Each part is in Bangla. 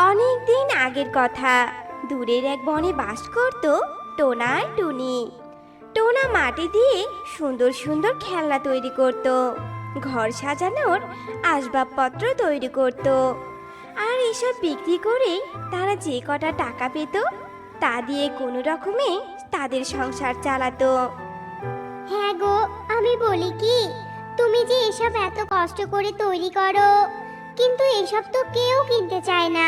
অনেক দিন আগের কথা। দূরের এক বনে বাস করত টোনা আর টুনি। টোনা মাটি দিয়ে সুন্দর সুন্দর খেলনা তৈরি করত, ঘর সাজানোর আসবাবপত্র তৈরি করত, আর এসব বিক্রি করে তারা যে কটা টাকা পেত তা দিয়ে কোনো রকমে তাদের সংসার চালাতো। হ্যাঁ গো, আমি বলি কি, তুমি যে এসব এত কষ্ট করে তৈরি করো, কিন্তু এসব তো কেউ কিনতে চায় না।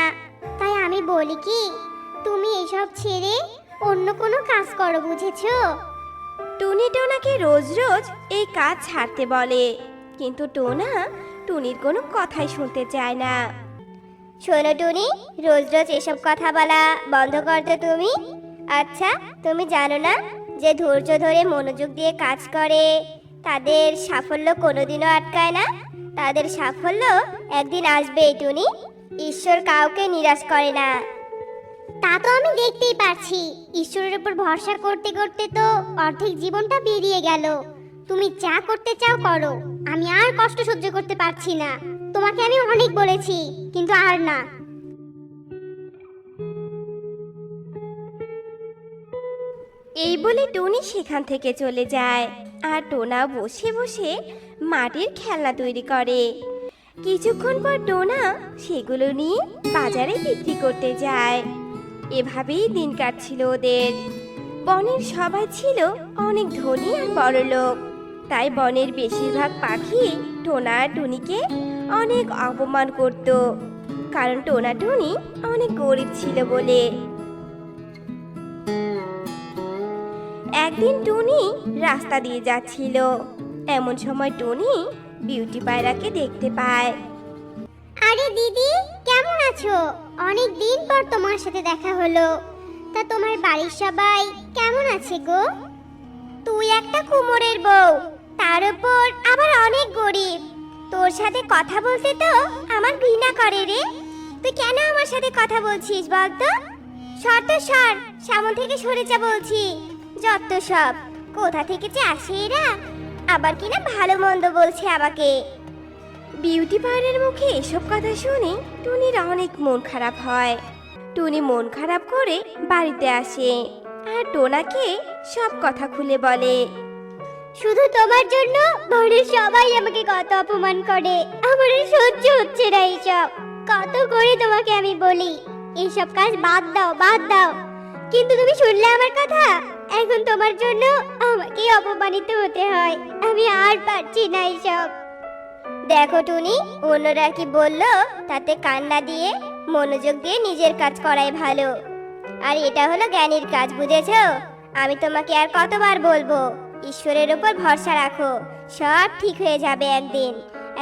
তাই আমি বলি কি, তুমি এসব ছেড়ে অন্য কোনো কাজ করো, বুঝেছো? টুনি টোনাকে রোজ রোজ এই কাজ ছাড়তে বলে, কিন্তু টোনা টুনির কোনো কথাই শুনতে চায় না। শোনো টুনি, রোজ রোজ এসব কথা বলা বন্ধ করতে তুমি। আচ্ছা, তুমি জানো না যে ধৈর্য ধরে মনোযোগ দিয়ে কাজ করে তাদের সাফল্য কোনোদিনও আটকায় না। তাদের সাফল্য একদিন আসবেই টুনি। ঈশ্বর কাউকে নিরাশ করে না। তা তো আমি দেখতেই পারছি। ঈশ্বরের উপর ভরসা করতে করতে তো অর্ধেক জীবনটা বেরিয়ে গেল। তুমি যা করতে চাও করো, আমি আর কষ্ট সহ্য করতে পারছি না। তোমাকে আমি অনেক বলেছি, কিন্তু আর না। এই বলে টুনি সেখান থেকে চলে যায়, আর টোনা বসে বসে মাটির খেলনা তৈরি করে। কিছুক্ষণ পর টোনা সেগুলো নিয়ে বাজারে বিক্রি করতে যায়। এভাবেই দিন কাটছিল ওদের। বনের সবাই ছিল অনেক ধনী আর বড়লোক, তাই বনের বেশিরভাগ পাখি টোনা আর টুনিকে অনেক অপমান করত, কারণ টোনা টুনি অনেক গরিব ছিল বলে। একদিন টুনি রাস্তা দিয়ে যাচ্ছিল, এমন সময় টুনি বিউটি পায়রাকে দেখতে পায়। আরে দিদি, কেমন আছো? অনেক দিন পর তোমার সাথে দেখা হলো। তা তোমার বাড়ির সবাই কেমন আছে গো? তুই একটা কুমোরের বউ, তার উপর আবার অনেক গরিব। তোর সাথে কথা বলতে তো আমার ঘৃণা করে রে। তুই কেন আমার সাথে কথা বলছিস বলতো? সর তো সর, সামনে থেকে সরে যা বলছি। যত সব, কোথা থেকে যে আসে এরা, আবার কিনা ভালো মন্দ বলছে আমাকে। বিউটি পায়রার মুখে এসব কথা শুনে টুনির অনেক মন খারাপ হয়। টুনি মন খারাপ করে বাড়িতে আসে আর টোনাকে সব কথা খুলে বলে। শুধু তোমার জন্য বনের সবাই আমাকে কত অপমান করে, আমার আর সহ্য হচ্ছে না এইসব। কত করে তোমাকে আমি বলি এইসব কাজ বাদ দাও বাদ দাও, কিন্তু তুমি শুনলে আমার কথা? এখন তোমার জন্য আমাকে অপমানিত হতে হয়। আমি আর পারছি না এইসব। দেখো টুনি, অন্যরা কি বললো তাতে কান্না দিয়ে মনোযোগ দিয়ে নিজের কাজ করাই ভালো। আর এটা হলো জ্ঞানীর কাজ, বুঝেছো? আমি তোমাকে আর কতবার বলবো, ঈশ্বরের উপর ভরসা রাখো, সব ঠিক হয়ে যাবে একদিন।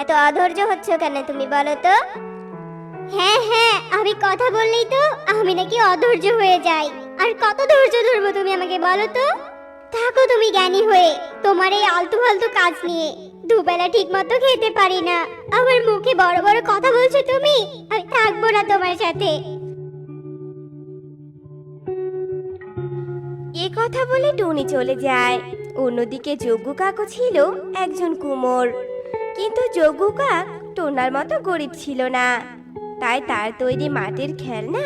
এত অধৈর্য হচ্ছ কেন তুমি বলো তো? হ্যাঁ হ্যাঁ, আমি কথা বললেই তো আমি নাকি অধৈর্য হয়ে যাই। আর কত ধৈর্য ধরবো তুমি আমাকে বলো তো? থাকো তুমি জ্ঞানী হয়ে তোমার এই আলতু ফালতু কাজ নিয়ে। দুবেলা ঠিক মতো খেতে পারি না, আমার মুখে বড় বড় কথা বলছো তুমি। আমি থাকবো না তোমার সাথে। এ কথা বলে টুনি চলে যায়। অন্যদিকে যজ্ঞ কাকু ছিল একজন কুমোর, কিন্তু যজ্ঞ কাক টোনার মতো গরিব ছিল না, তাই তার তৈরি মাটির খেলনা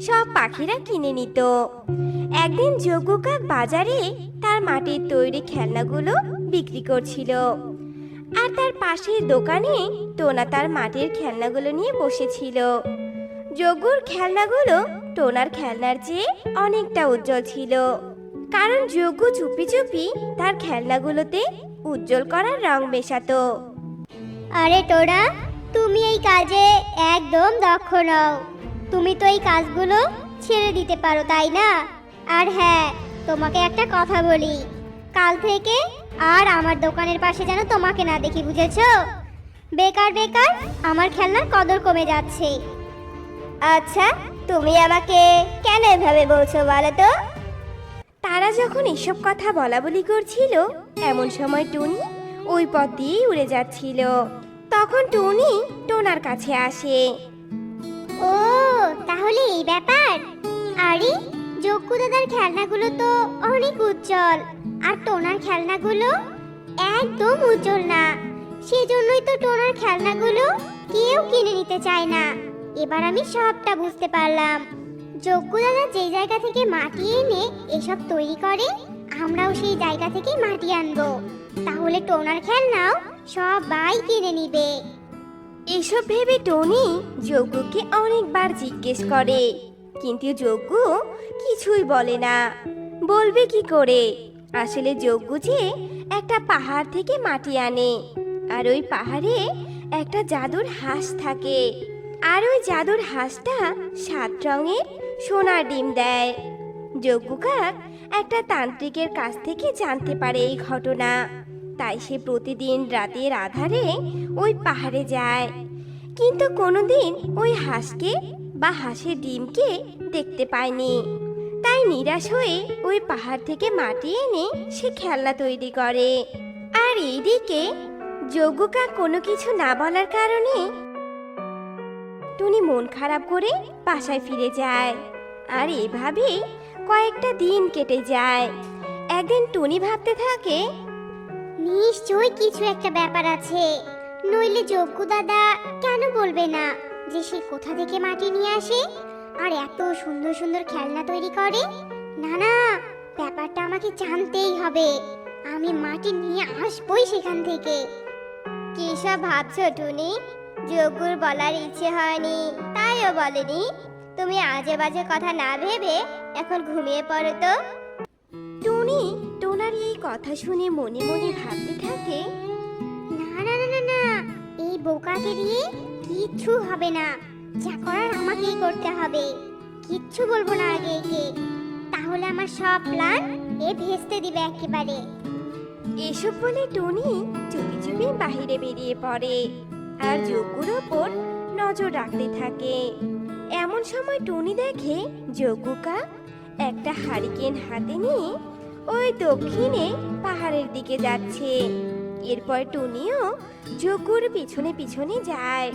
সব পাখিরা কিনে নিত। একদিন যজ্ঞ কাক বাজারে তার মাটির তৈরি খেলনাগুলো বিক্রি করছিল, আর তার পাশের দোকানে টোনা তার মাটির খেলনাগুলো নিয়ে বসেছিল। যজ্ঞর খেলনাগুলো টোনার খেলনার চেয়ে অনেকটা উজ্জ্বল ছিল, কারণ যজ্ঞ চুপি চুপি তার খেলনাগুলোতে উজ্জ্বল করার রং মেশাতো। আরে টোনা, তুমি এই কাজে একদম দক্ষ নও। তুমি তো এই কাজগুলো ছেড়ে দিতে পারো, তাই না? আর হ্যাঁ, তোমাকে একটা কথা বলি, কাল থেকে আর আমার দোকানের পাশে যেন তোমাকে না দেখি, বুঝেছো? বেকার বেকার আমার খেলনার কদর কমে যাচ্ছে। আচ্ছা, তুমি আমাকে কেন এভাবে বলছো বলো তো? তারা যখন এসব কথা বলা বলি করছিল, এমন সময় টুনি ওই পথ দিয়েই উড়ে যাচ্ছিল। তখন টুনি টোনার কাছে আসে। ও, তাহলে এই ব্যাপার। আরে, যজ্ঞ দাদার খেলনাগুলো তো অনেক উজ্জ্বল, আর টোনার খেলনাগুলো একদম উজ্জ্বল না। সেজন্যই তো টোনার খেলনাগুলো কেউ কিনে নিতে চায় না। এবার আমি সবটা বুঝতে পারলাম। যজ্ঞ দাদা যেই জায়গা থেকে মাটি এনে এসব তৈরি করে, আমরাও সেই জায়গা থেকে মাটি আনবো। তাহলে টোনার খেলনাও সবাই কিনে নিবে। এসব ভেবে টনি যজ্ঞকে অনেকবার জিজ্ঞেস করে, কিন্তু যজ্ঞ কিছুই বলে না। বলবে কি করে? আসলে যজ্ঞ যে একটা পাহাড় থেকে মাটি আনে, আর ওই পাহাড়ে একটা জাদুর হাঁস থাকে, আর ওই জাদুর হাঁসটা 7 রঙের সোনার ডিম দেয়। যজ্ঞ কাক একটা তান্ত্রিকের কাছ থেকে জানতে পারে এই ঘটনা, তাই সে প্রতিদিন রাতের আধারে ওই পাহাড়ে যায়, কিন্তু কোনোদিন ওই হাঁসকে বা হাঁসের ডিমকে দেখতে পায়নি। তাই নিরাশ হয়ে ওই পাহাড় থেকে মাটি এনে সে খেলনা তৈরি করে। আর এইদিকে যজ্ঞ কাক কোনো কিছু না বলার কারণে টুনি মন খারাপ করে বাসায় ফিরে যায়। আর এভাবেই কয়েকটা দিন কেটে যায়। একদিন টুনি ভাবতে থাকে, নিশ্চয়ই কিছু একটা ব্যাপার আছে, নইলে যজ্ঞ দাদা কেন বলবে না যে সে কোথা থেকে মাটি নিয়ে আসে আর এত সুন্দর সুন্দর খেলনা তৈরি করে। না না, ব্যাপারটা আমাকে জানতেই হবে। আমি মাটি নিয়ে আসবই সেখান থেকে। কি সব ভাবছো টুনি? যজ্ঞর বলার ইচ্ছে হয়নি তাইও বলেনি। তুমি আজে বাজে কথা না ভেবে এখন ঘুমিয়ে পড়ো তো। টুনি টোনার এই কথা শুনে মনে মনে ভাবতে থাকে, না না না না না, এই বোকাকে দিয়ে কিচ্ছু হবে না। যা করার আমাকেই করতে হবে। কিচ্ছু বলবো না আগে একে, তাহলে আমার সব প্ল্যান এ ভেস্তে দিবে একেবারে। এসব বলে টুনি চুপি চুপি বাহিরে বেরিয়ে পড়ে আর যজ্ঞর ওপর নজর রাখতে থাকে। এমন সময় টুনি দেখে যজ্ঞ কাক একটা হারিকেন হাতে নিয়ে ওই দক্ষিণে পাহাড়ের দিকে যাচ্ছে। এরপর টুনিও যজ্ঞর পিছনে পিছনে যায়।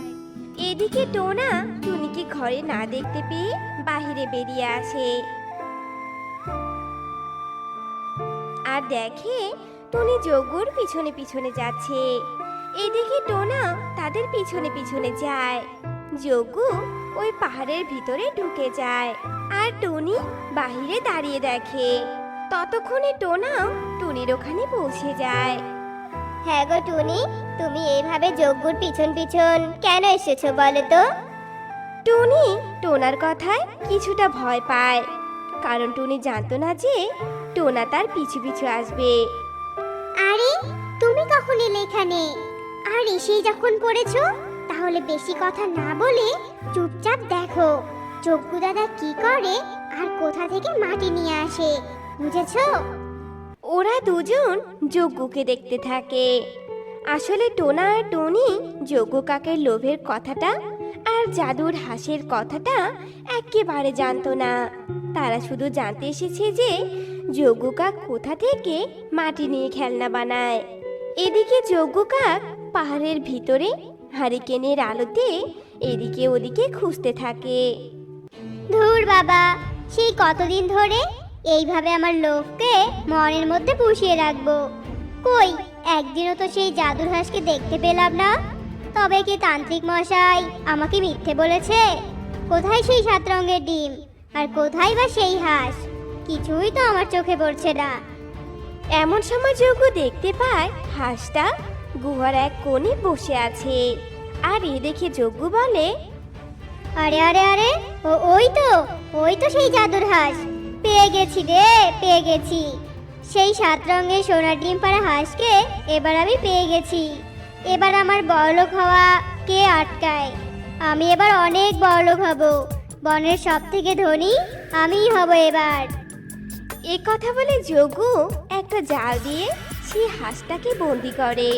এদিকে টোনা টুনিকে ঘরে না দেখতে পেয়ে বাহিরে বেরিয়ে আসে আর দেখে টুনি যজ্ঞর পিছনে পিছনে যাচ্ছে। এদিকে টোনা তাদের পিছনে পিছনে যায়। যজ্ঞ ওই পাহাড়ের ভিতরে ঢুকে যায় আর টুনি বাহিরে দাঁড়িয়ে দেখে। ততক্ষণে টোনাও টুনির ওখানে পৌঁছে যায়। হ্যাঁ গো টুনি, তুমি এইভাবে যজ্ঞর পিছন পিছন কেন এসেছো বলো তো? টুনি টোনার কথায় কিছুটা ভয় পায়, কারণ টুনি জানতো না যে টোনা তার পিছু পিছু আসবে। আরে তুমি কখন এলে এখানে? আর এসেই যখন পড়েছো, তাহলে বেশি কথা না বলে চুপচাপ দেখো যজ্ঞ দাদা কি করে আর কোথা থেকে মাটি নিয়ে আসে, বুঝেছো? ওরা দুজন যজ্ঞকে দেখতে থাকে। আসলে টোনা আর টনি যজ্ঞ কাকের লোভের কথাটা আর জাদুর হাঁসের কথাটা একেবারে জানতো না। তারা শুধু জানতে এসেছে যে যজ্ঞ কাক কোথা থেকে মাটি নিয়ে খেলনা বানায়। এদিকে যজ্ঞ কাক পাহাড়ের ভিতরে হারিকেনের আলোতে এদিকে ওদিকে খুঁজতে থাকে। ধুর বাবা, সেই কতদিন ধরে এইভাবে আমার লোভকে মনের মধ্যে পুষিয়ে রাখবো। কই একদিনও তো সেই জাদুর হাঁসকে দেখতে পেলাম না। তবে কি তান্ত্রিক মশাই আমাকে মিথ্যে বলেছে? কোথায় সেই 7 রঙের ডিম আর কোথায় বা সেই হাঁস? কিছুই তো আমার চোখে পড়ছে না। এমন সময় যজ্ঞ দেখতে পায় হাঁসটা গুহার এক কোণে বসে আছে। আর এ দেখে যজ্ঞ বলে, আরে আরে আরে, ওই তো সেই জাদুর হাঁস। পেয়ে গেছি রে, পেয়ে গেছি। সেই 7 রঙের সোনার ডিম পাড়া হাঁসকে এবার আমি পেয়ে গেছি। এবার আমার বড়লোক হওয়া কে আটকায়? আমি এবার অনেক বড়লোক হব। বনের সব থেকে ধনী আমিই হব এবার। এ কথা বলে যজ্ঞ একটা জাল দিয়ে সেই হাঁসটাকে বন্দি করে।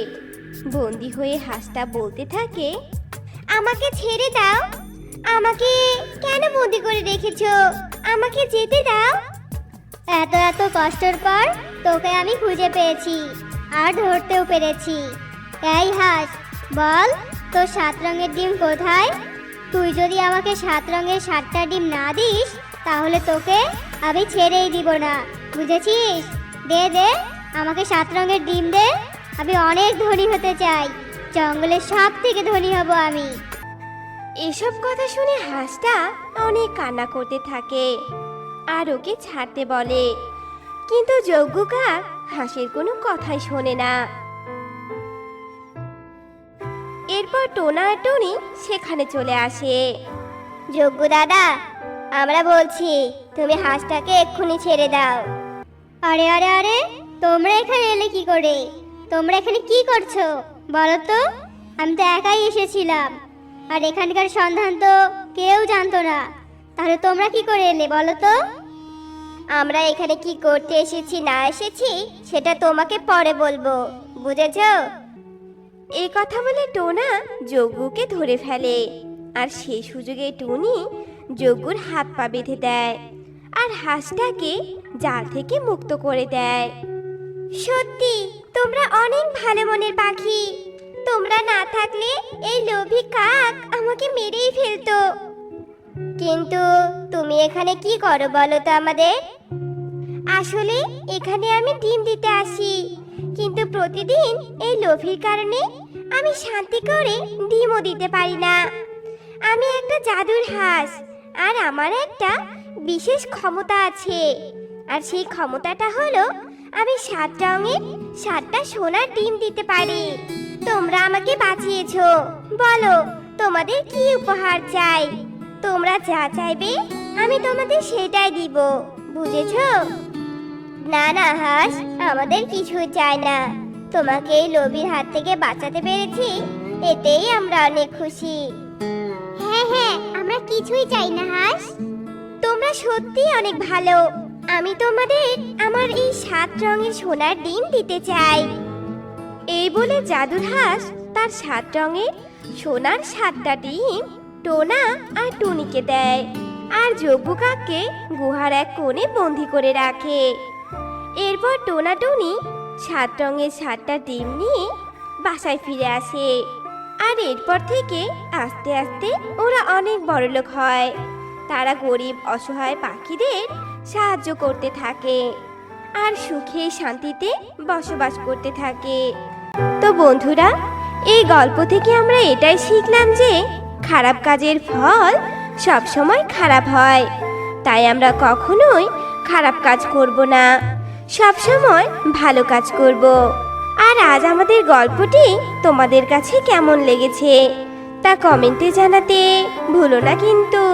বন্দি হয়ে হাঁসটা বলতে থাকে, আমাকে ছেড়ে দাও। আমাকে কেন বন্দি করে রেখেছো? আমাকে যেতে দাও। এত এত কষ্টের পর তোকে আমি খুঁজে পেয়েছি আর ধরতেও পেরেছি। এই হাঁস, বল তোর 7 রঙের ডিম কোথায়? তুই যদি আমাকে 7 রঙের 7টা ডিম না দিস, তাহলে তোকে আমি ছেড়েই দিব না, বুঝেছিস? দে দে, আমাকে 7 রঙের ডিম দে। আমি অনেক ধনী হতে চাই। জঙ্গলের সব থেকে ধনী হব আমি। এসব কথা শুনে হাঁসটা অনেক কান্না করতে থাকে আর ওকে ছাড়তে বলে, কিন্তু যজ্ঞ কাক হাঁসের কোনো কথাই শোনে না। এরপর টোনা আর টনি সেখানে চলে আসে। যজ্ঞ দাদা, আমরা বলছি তুমি হাঁসটাকে এক্ষুনি ছেড়ে দাও। আরে আরে আরে, তোমরা এখানে এলে কি করে? তোমরা এখানে কি করছো বলো তো? আমি তো একাই এসেছিলাম, আর এখানকার সন্ধান তো কেউ জানতো না। তাহলে তোমরা কি করে এলে বলো তো? আমরা এখানে কি করতে এসেছি না এসেছি সেটা তোমাকে পরে বলবো, বুঝেছো? এই কথা বলে টোনা যজ্ঞকে ধরে ফেলে, আর সেই সুযোগে টুনি যজ্ঞর হাত পা বেঁধে দেয় আর হাঁসটাকে জাল থেকে মুক্ত করে দেয়। সত্যি তোমরা অনেক ভালো মনের পাখি। তোমরা না থাকলে এই লোভী কাক আমাকে মেরেই ফেলতো। কিন্তু তুমি এখানে কি করো বলো তো আমাদের? আসলে এখানে আমি ডিম দিতে আসি, কিন্তু প্রতিদিন এই লোভীর কারণে আমি শান্তি করে ডিমও দিতে পারি না। আমি একটা জাদুর হাঁস, আর আমার একটা বিশেষ ক্ষমতা আছে। আর সেই ক্ষমতাটা হলো আমি 7 রঙের 7টা সোনার ডিম দিতে পারি। তোমরা আমাকে বাঁচিয়েছো, বলো তোমাদের কি উপহার চাই? তোমরা যা চাইবে আমি তোমাদের সেটাই দিব, বুঝেছো? না না হাঁস, আমাদের কিছুই চাই না। তোমাকে এই লোভীর হাত থেকে বাঁচাতে পেরেছি, এতেই আমরা অনেক খুশি। হ্যাঁ হ্যাঁ, আমরা কিছুই চাই না হাঁস। তোমরা সত্যি অনেক ভালো। আমি তোমাদের আমার এই 7 রঙের সোনার ডিম দিতে চাই। এই বলে জাদুর হাঁস তার 7 রঙের সোনার 7টা ডিম টোনা আর টুনিকে দেয়, আর যজ্ঞ কাককে গুহার এক কোণে বন্দি করে রাখে। এরপর টোনা টুনি 7 রঙের 7টা ডিম নিয়ে বাসায় ফিরে আসে, আর এরপর থেকে আস্তে আস্তে ওরা অনেক বড়লোক হয়। তারা গরিব অসহায় পাখিদের সাহায্য করতে থাকে আর সুখে শান্তিতে বসবাস করতে থাকে। তো বন্ধুরা, এই গল্প থেকে আমরা এটাই শিখলাম যে খারাপ কাজের ফল সব সময় খারাপ হয়। তাই আমরা কখনোই খারাপ কাজ করব না, সব সময় ভালো কাজ করব। আর আজ আমাদের গল্পটি তোমাদের কাছে কেমন লেগেছে তা কমেন্টে জানাতে ভুলো না কিন্তু।